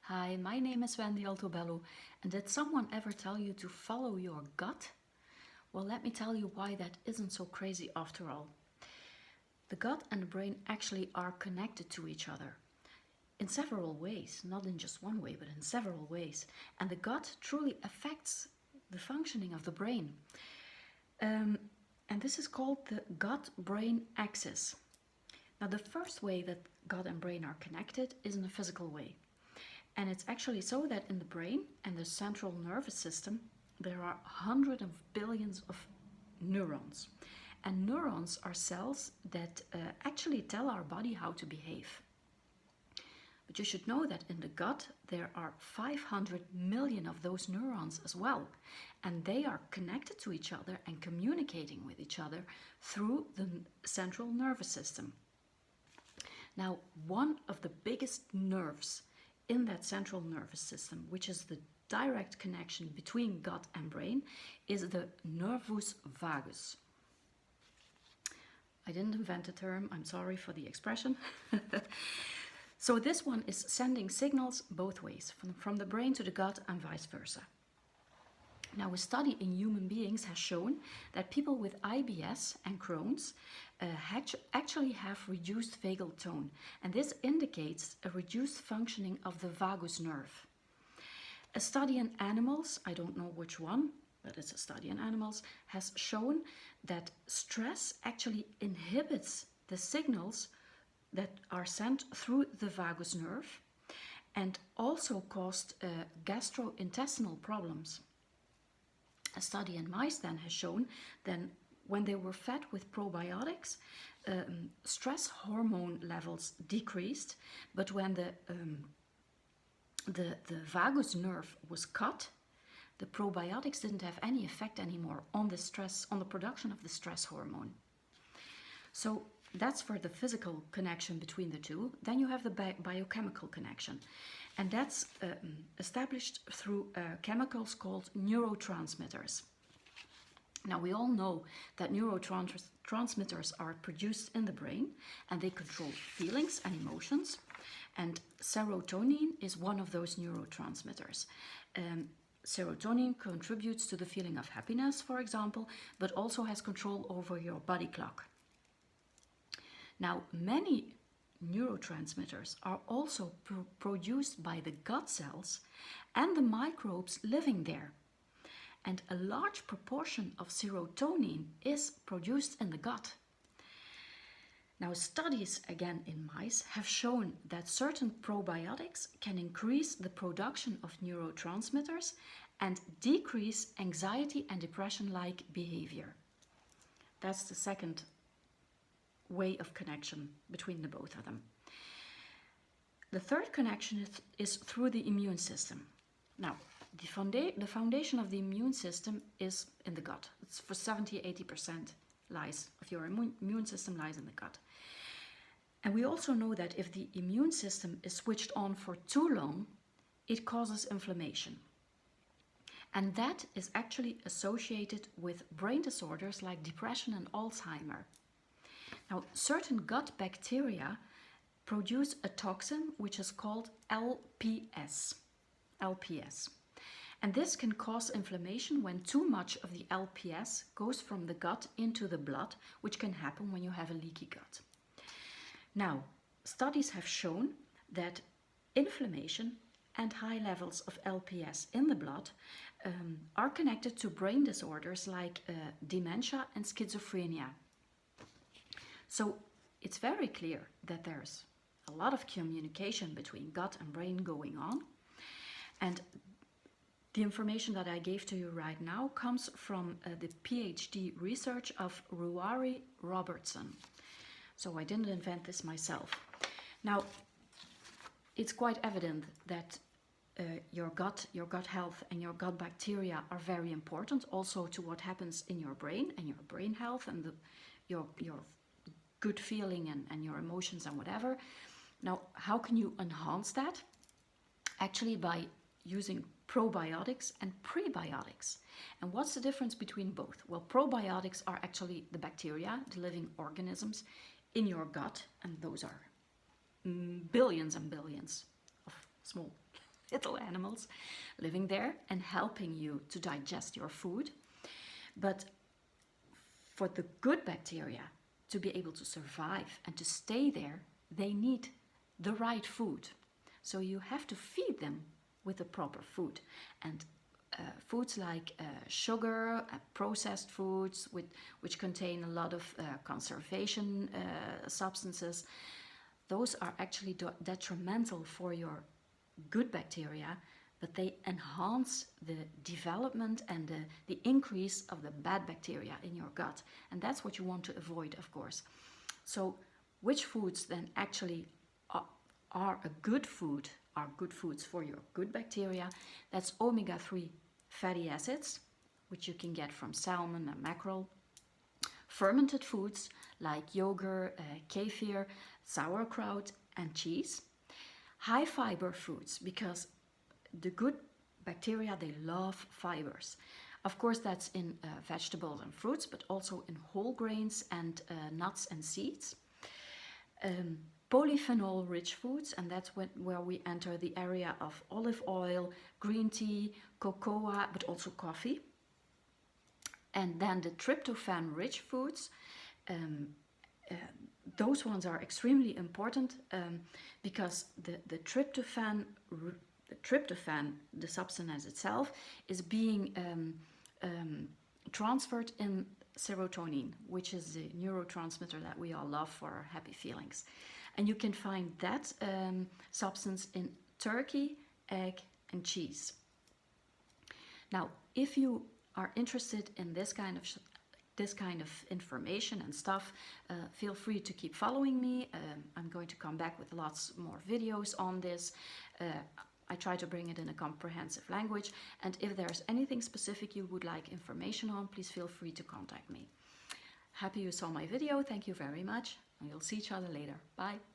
Hi, my name is Wendy Altobello, and did someone ever tell you to follow your gut? Well, let me tell you why that isn't so crazy after all. The gut and the brain actually are connected to each other in several ways, not in just one way, but in several ways. And the gut truly affects the functioning of the brain. And this is called the gut-brain axis. Now, the first way that gut and brain are connected is in a physical way. And it's actually so that in the brain and the central nervous system, there are hundreds of billions of neurons. And neurons are cells that actually tell our body how to behave. But you should know that in the gut, there are 500 million of those neurons as well. And they are connected to each other and communicating with each other through the central nervous system. Now, one of the biggest nerves in that central nervous system, which is the direct connection between gut and brain, is the nervus vagus. I didn't invent the term, I'm sorry for the expression. So this one is sending signals both ways, from the brain to the gut and vice versa. Now, a study in human beings has shown that people with IBS and Crohn's actually have reduced vagal tone, and this indicates a reduced functioning of the vagus nerve. A study in animals, I don't know which one, but it's a study in animals, has shown that stress actually inhibits the signals that are sent through the vagus nerve and also caused gastrointestinal problems. A study in mice then has shown that when they were fed with probiotics, stress hormone levels decreased, but when the vagus nerve was cut, the probiotics didn't have any effect anymore on the stress, on the production of the stress hormone. So that's for the physical connection between the two. Then you have the biochemical connection, and that's established through chemicals called neurotransmitters. Now, we all know that neurotransmitters are produced in the brain, and they control feelings and emotions, and serotonin is one of those neurotransmitters. Serotonin contributes to the feeling of happiness, for example, but also has control over your body clock. Now, many neurotransmitters are also produced by the gut cells and the microbes living there. And a large proportion of serotonin is produced in the gut. Now, studies again in mice have shown that certain probiotics can increase the production of neurotransmitters and decrease anxiety and depression-like behavior. That's the second way of connection between the both of them. The third connection is through the immune system. Now, the foundation of the immune system is in the gut. It's for 70-80% lies of your immune system lies in the gut. And we also know that if the immune system is switched on for too long, it causes inflammation. And that is actually associated with brain disorders like depression and Alzheimer. Now, certain gut bacteria produce a toxin which is called LPS. And this can cause inflammation when too much of the LPS goes from the gut into the blood, which can happen when you have a leaky gut. Now, studies have shown that inflammation and high levels of LPS in the blood are connected to brain disorders like dementia and schizophrenia. So it's very clear that there's a lot of communication between gut and brain going on. And the information that I gave to you right now comes from the PhD research of Ruari Robertson. So I didn't invent this myself. Now, it's quite evident that your gut health and your gut bacteria are very important also to what happens in your brain and your brain health and your good feeling and your emotions and whatever. Now, how can you enhance that? Actually, by using probiotics and prebiotics. And what's the difference between both? Well, probiotics are actually the bacteria, the living organisms in your gut, and those are billions and billions of small little animals living there and helping you to digest your food. But for the good bacteria to be able to survive and to stay there, they need the right food. So you have to feed them with the proper food. And foods like sugar, processed foods which contain a lot of conservation substances, those are actually detrimental for your good bacteria, but they enhance the development and the increase of the bad bacteria in your gut. And that's what you want to avoid, of course. So which foods then actually are a good food, are good foods for your good bacteria? That's omega-3 fatty acids, which you can get from salmon and mackerel. Fermented foods like yogurt, kefir, sauerkraut, and cheese. High fiber foods, because the good bacteria, they love fibers. Of course, that's in vegetables and fruits, but also in whole grains and nuts and seeds. Polyphenol-rich foods, and that's where we enter the area of olive oil, green tea, cocoa, but also coffee. And then the tryptophan-rich foods, those ones are extremely important because the tryptophan, the substance itself, is being transferred in serotonin, which is the neurotransmitter that we all love for our happy feelings. And you can find that substance in turkey, egg, and cheese. Now, if you are interested in this kind of information and stuff, feel free to keep following me. I'm going to come back with lots more videos on this. I try to bring it in a comprehensive language, and if there's anything specific you would like information on, please feel free to contact me. Happy you saw my video. Thank you very much, and we'll see each other later. Bye.